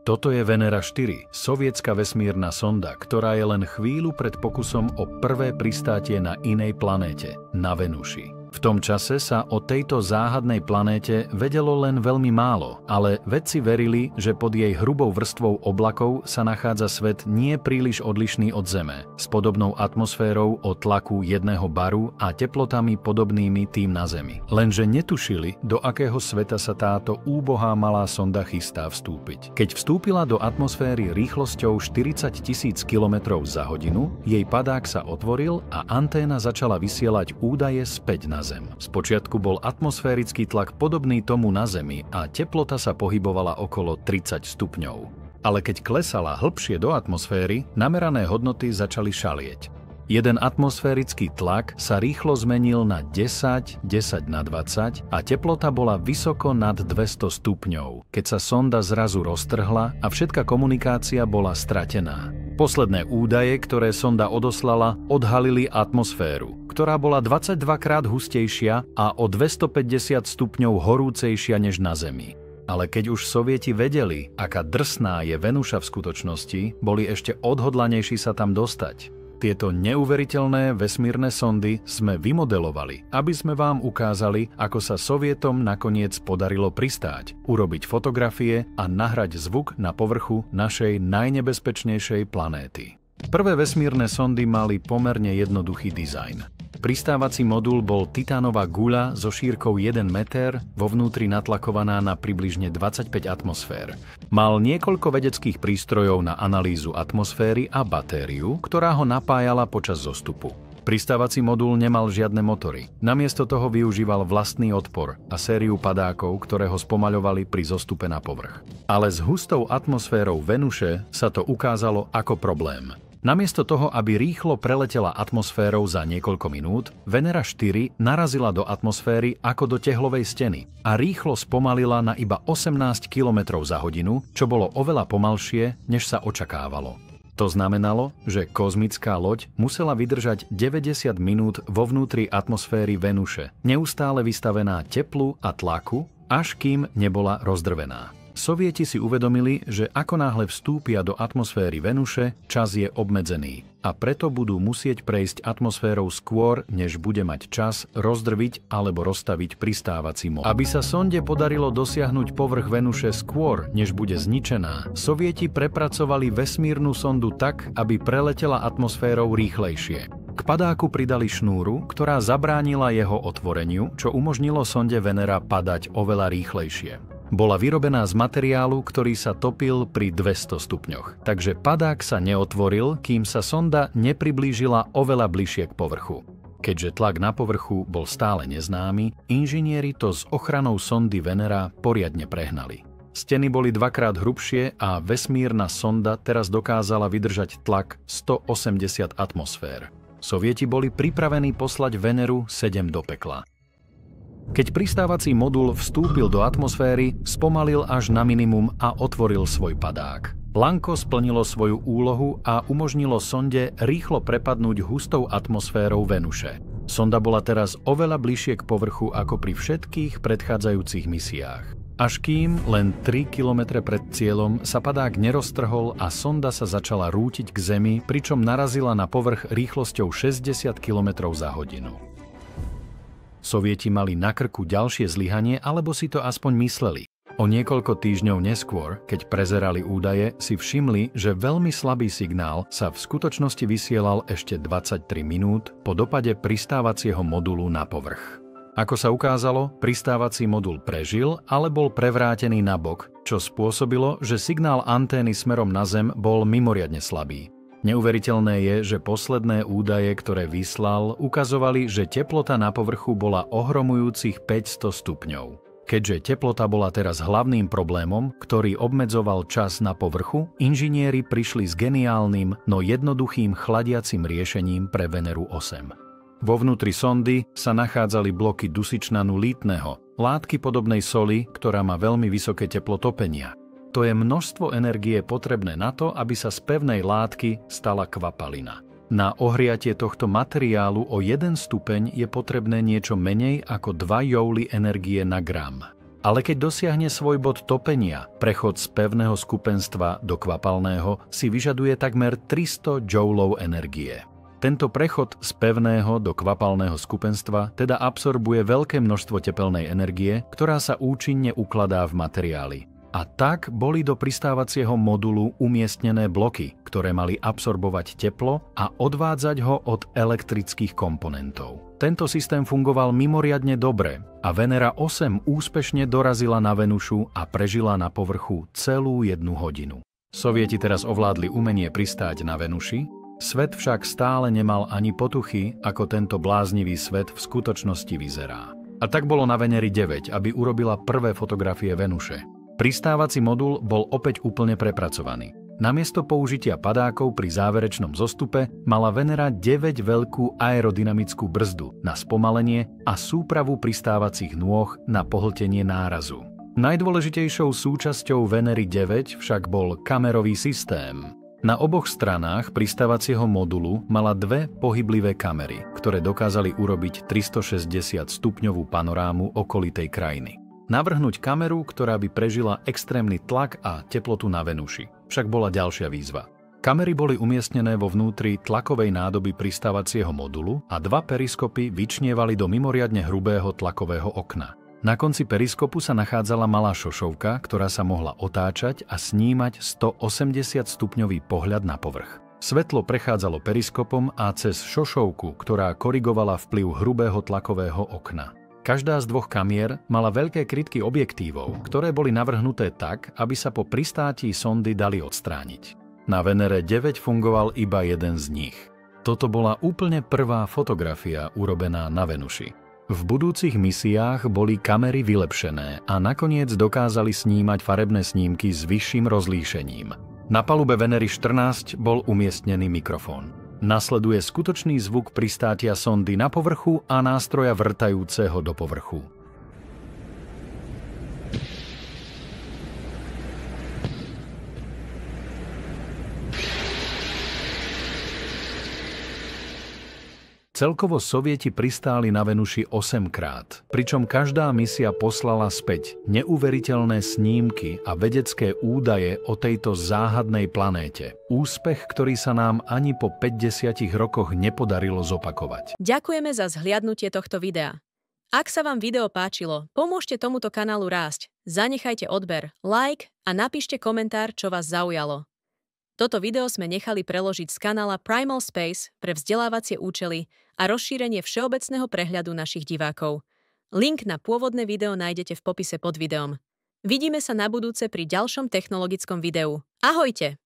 Toto je Venera 4, sovietská vesmírna sonda, ktorá je len chvíľu pred pokusom o prvé pristátie na inej planéte, na Venuši. V tom čase sa o tejto záhadnej planéte vedelo len veľmi málo, ale vedci verili, že pod jej hrubou vrstvou oblakov sa nachádza svet nie príliš odlišný od Zeme, s podobnou atmosférou o tlaku jedného baru a teplotami podobnými tým na Zemi. Lenže netušili, do akého sveta sa táto úbohá malá sonda chystá vstúpiť. Keď vstúpila do atmosféry rýchlosťou 40 000 km za hodinu, jej padák sa otvoril a anténa začala vysielať údaje späť na Zem. Spočiatku bol atmosférický tlak podobný tomu na Zemi a teplota sa pohybovala okolo 30 stupňov. Ale keď klesala hlbšie do atmosféry, namerané hodnoty začali šalieť. Jeden atmosférický tlak sa rýchlo zmenil na 10, 10 na 20 a teplota bola vysoko nad 200 stupňov, keď sa sonda zrazu roztrhla a všetká komunikácia bola stratená. Posledné údaje, ktoré sonda odoslala, odhalili atmosféru, ktorá bola 22 krát hustejšia a o 250 stupňov horúcejšia než na Zemi. Ale keď už Sovieti vedeli, aká drsná je Venuša v skutočnosti, boli ešte odhodlanejší sa tam dostať. Tieto neuveriteľné vesmírne sondy sme vymodelovali, aby sme vám ukázali, ako sa Sovietom nakoniec podarilo pristáť, urobiť fotografie a nahrať zvuk na povrchu našej najnebezpečnejšej planéty. Prvé vesmírne sondy mali pomerne jednoduchý dizajn. Pristávací modul bol titánová guľa so šírkou 1 meter, vo vnútri natlakovaná na približne 25 atmosfér. Mal niekoľko vedeckých prístrojov na analýzu atmosféry a batériu, ktorá ho napájala počas zostupu. Pristávací modul nemal žiadne motory. Namiesto toho využíval vlastný odpor a sériu padákov, ktoré ho spomaľovali pri zostupe na povrch. Ale s hustou atmosférou Venuše sa to ukázalo ako problém. Namiesto toho, aby rýchlo preletela atmosférou za niekoľko minút, Venera 4 narazila do atmosféry ako do tehlovej steny a rýchlo spomalila na iba 18 km za hodinu, čo bolo oveľa pomalšie, než sa očakávalo. To znamenalo, že kozmická loď musela vydržať 90 minút vo vnútri atmosféry Venuše, neustále vystavená teplu a tlaku, až kým nebola rozdrvená. Sovieti si uvedomili, že ako náhle vstúpia do atmosféry Venuše, čas je obmedzený a preto budú musieť prejsť atmosférou skôr, než bude mať čas rozdrviť alebo rozstaviť pristávací modul. Aby sa sonde podarilo dosiahnuť povrch Venuše skôr, než bude zničená, Sovieti prepracovali vesmírnu sondu tak, aby preletela atmosférou rýchlejšie. K padáku pridali šnúru, ktorá zabránila jeho otvoreniu, čo umožnilo sonde Venera padať oveľa rýchlejšie. Bola vyrobená z materiálu, ktorý sa topil pri 200 stupňoch, takže padák sa neotvoril, kým sa sonda nepriblížila oveľa bližšie k povrchu. Keďže tlak na povrchu bol stále neznámy, inžinieri to s ochranou sondy Venera poriadne prehnali. Steny boli dvakrát hrubšie a vesmírna sonda teraz dokázala vydržať tlak 180 atmosfér. Sovieti boli pripravení poslať Veneru 7 do pekla. Keď pristávací modul vstúpil do atmosféry, spomalil až na minimum a otvoril svoj padák. Planko splnilo svoju úlohu a umožnilo sonde rýchlo prepadnúť hustou atmosférou Venuše. Sonda bola teraz oveľa bližšie k povrchu ako pri všetkých predchádzajúcich misiách. Až kým, len 3 kilometre pred cieľom, sa padák neroztrhol a sonda sa začala rútiť k Zemi, pričom narazila na povrch rýchlosťou 60 km za hodinu. Sovieti mali na krku ďalšie zlyhanie, alebo si to aspoň mysleli. O niekoľko týždňov neskôr, keď prezerali údaje, si všimli, že veľmi slabý signál sa v skutočnosti vysielal ešte 23 minút po dopade pristávacieho modulu na povrch. Ako sa ukázalo, pristávací modul prežil, ale bol prevrátený nabok, čo spôsobilo, že signál antény smerom na Zem bol mimoriadne slabý. Neuveriteľné je, že posledné údaje, ktoré vyslal, ukazovali, že teplota na povrchu bola ohromujúcich 500 stupňov. Keďže teplota bola teraz hlavným problémom, ktorý obmedzoval čas na povrchu, inžinieri prišli s geniálnym, no jednoduchým chladiacim riešením pre Veneru 8. Vo vnútri sondy sa nachádzali bloky dusičnanu lítneho, látky podobnej soli, ktorá má veľmi vysoké teplo topenia. To je množstvo energie potrebné na to, aby sa z pevnej látky stala kvapalina. Na ohriatie tohto materiálu o 1 stupeň je potrebné niečo menej ako 2 jouly energie na gram. Ale keď dosiahne svoj bod topenia, prechod z pevného skupenstva do kvapalného si vyžaduje takmer 300 joulov energie. Tento prechod z pevného do kvapalného skupenstva teda absorbuje veľké množstvo tepelnej energie, ktorá sa účinne ukladá v materiáli. A tak boli do pristávacieho modulu umiestnené bloky, ktoré mali absorbovať teplo a odvádzať ho od elektrických komponentov. Tento systém fungoval mimoriadne dobre a Venera 8 úspešne dorazila na Venušu a prežila na povrchu celú 1 hodinu. Sovieti teraz ovládli umenie pristáť na Venuši, svet však stále nemal ani potuchy, ako tento bláznivý svet v skutočnosti vyzerá. A tak bolo na Veneri 9, aby urobila prvé fotografie Venuše. Pristávací modul bol opäť úplne prepracovaný. Namiesto použitia padákov pri záverečnom zostupe mala Venera 9 veľkú aerodynamickú brzdu na spomalenie a súpravu pristávacích nôh na pohltenie nárazu. Najdôležitejšou súčasťou Venery 9 však bol kamerový systém. Na oboch stranách pristávacieho modulu mala 2 pohyblivé kamery, ktoré dokázali urobiť 360-stupňovú panorámu okolitej krajiny. Navrhnúť kameru, ktorá by prežila extrémny tlak a teplotu na Venuši, však bola ďalšia výzva. Kamery boli umiestnené vo vnútri tlakovej nádoby pristávacieho modulu a 2 periskopy vyčnievali do mimoriadne hrubého tlakového okna. Na konci periskopu sa nachádzala malá šošovka, ktorá sa mohla otáčať a snímať 180-stupňový pohľad na povrch. Svetlo prechádzalo periskopom a cez šošovku, ktorá korigovala vplyv hrubého tlakového okna. Každá z 2 kamier mala veľké krytky objektívov, ktoré boli navrhnuté tak, aby sa po pristátí sondy dali odstrániť. Na Venere 9 fungoval iba jeden z nich. Toto bola úplne prvá fotografia urobená na Venuši. V budúcich misiách boli kamery vylepšené a nakoniec dokázali snímať farebné snímky s vyšším rozlíšením. Na palube Venery 14 bol umiestnený mikrofón. Nasleduje skutočný zvuk pristátia sondy na povrchu a nástroja vrtajúceho do povrchu. Celkovo Sovieti pristáli na Venuši 8-krát, pričom každá misia poslala späť neuveriteľné snímky a vedecké údaje o tejto záhadnej planéte. Úspech, ktorý sa nám ani po 50 rokoch nepodarilo zopakovať. Ďakujeme za zhliadnutie tohto videa. Ak sa vám video páčilo, pomôžte tomuto kanálu rásť, zanechajte odber, like a napíšte komentár, čo vás zaujalo. Toto video sme nechali preložiť z kanála Primal Space pre vzdelávacie účely a rozšírenie všeobecného prehľadu našich divákov. Link na pôvodné video nájdete v popise pod videom. Vidíme sa na budúce pri ďalšom technologickom videu. Ahojte!